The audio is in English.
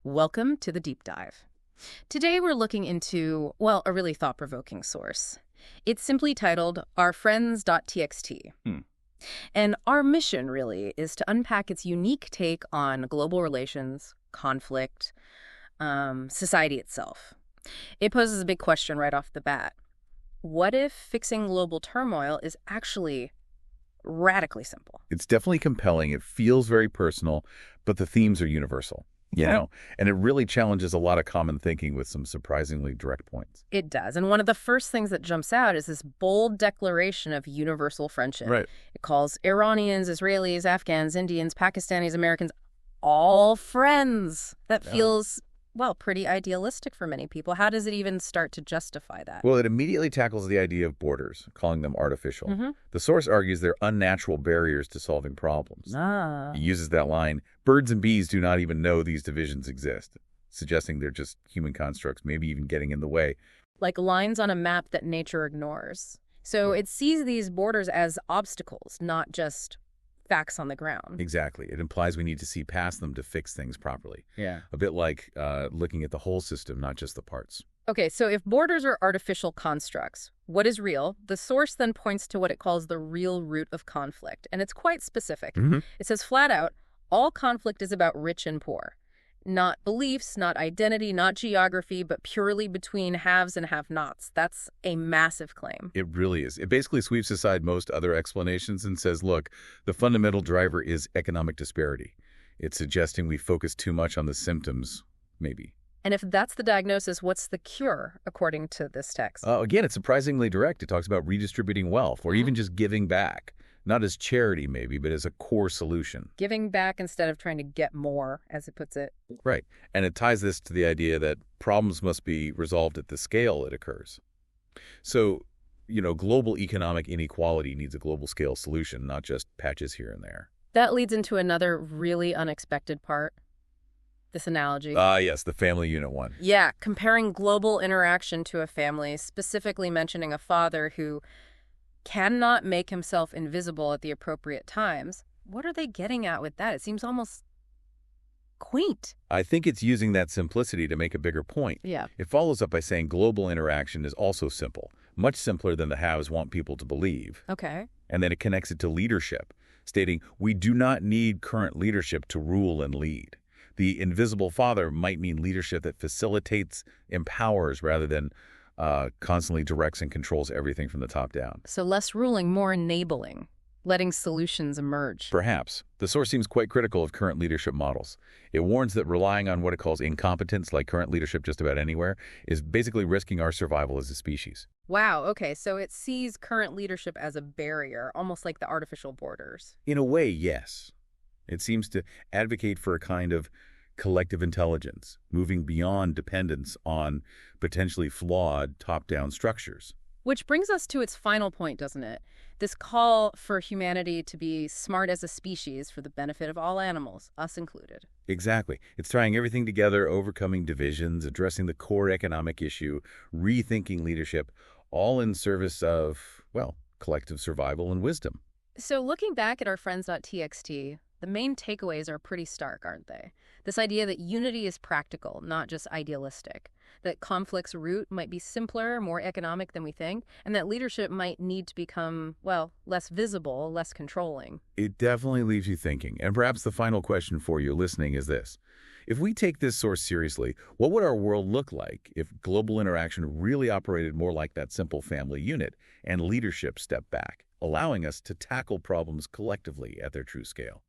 Welcome to the deep dive. Today we're looking into, well, a really thought-provoking source. It's simply titled ourfriends.txt. And our mission, really, is to unpack its unique take on global relations, conflict, society itself. It poses a big question right off the bat. What if fixing global turmoil is actually radically simple? It's definitely compelling. It feels very personal, but the themes are universal. And it really challenges a lot of common thinking with some surprisingly direct points. It does. And one of the first things that jumps out is this bold declaration of universal friendship. Right. It calls Iranians, Israelis, Afghans, Indians, Pakistanis, Americans all friends. That feels, well, pretty idealistic for many people. How does it even start to justify that? Well, it immediately tackles the idea of borders, calling them artificial. The source argues they're unnatural barriers to solving problems. It uses that line, birds and bees do not even know these divisions exist, suggesting they're just human constructs, maybe even getting in the way. Like lines on a map that nature ignores. So it sees these borders as obstacles, not just facts on the ground. Exactly. It implies we need to see past them to fix things properly. Yeah. A bit like looking at the whole system, not just the parts. Okay, so if borders are artificial constructs, what is real? The source then points to what it calls the real root of conflict, and it's quite specific. It says flat out, all conflict is about rich and poor. Not beliefs, not identity, not geography, but purely between haves and have-nots. That's a massive claim. It really is. It basically sweeps aside most other explanations and says, look, the fundamental driver is economic disparity. It's suggesting we focus too much on the symptoms, maybe. And if that's the diagnosis, what's the cure, according to this text? Again, it's surprisingly direct. It talks about redistributing wealth or even just giving back. Not as charity, maybe, but as a core solution. Giving back instead of trying to get more, as it puts it. Right. And it ties this to the idea that problems must be resolved at the scale it occurs. So, global economic inequality needs a global scale solution, not just patches here and there. That leads into another really unexpected part. This analogy. Yes, the family unit one. Yeah, comparing global interaction to a family, specifically mentioning a father who cannot make himself invisible at the appropriate times. What are they getting at with that? It seems almost quaint. I think it's using that simplicity to make a bigger point. Yeah. It follows up by saying global interaction is also simple, much simpler than the haves want people to believe. Okay. And then it connects it to leadership, stating we do not need current leadership to rule and lead. The invisible father might mean leadership that facilitates, empowers, rather than constantly directs and controls everything from the top down. So less ruling, more enabling, letting solutions emerge. Perhaps. The source seems quite critical of current leadership models. It warns that relying on what it calls incompetence, like current leadership just about anywhere, is basically risking our survival as a species. Wow, okay, so it sees current leadership as a barrier, almost like the artificial borders. In a way, yes. It seems to advocate for a kind of collective intelligence, moving beyond dependence on potentially flawed top-down structures. Which brings us to its final point, doesn't it? This call for humanity to be smart as a species for the benefit of all animals, us included. Exactly. It's tying everything together, overcoming divisions, addressing the core economic issue, rethinking leadership, all in service of, well, collective survival and wisdom. So looking back at our friends.txt, the main takeaways are pretty stark, aren't they? This idea that unity is practical, not just idealistic, that conflict's root might be simpler, more economic than we think, and that leadership might need to become, well, less visible, less controlling. It definitely leaves you thinking. And perhaps the final question for you listening is this. If we take this source seriously, what would our world look like if global interaction really operated more like that simple family unit and leadership stepped back, allowing us to tackle problems collectively at their true scale?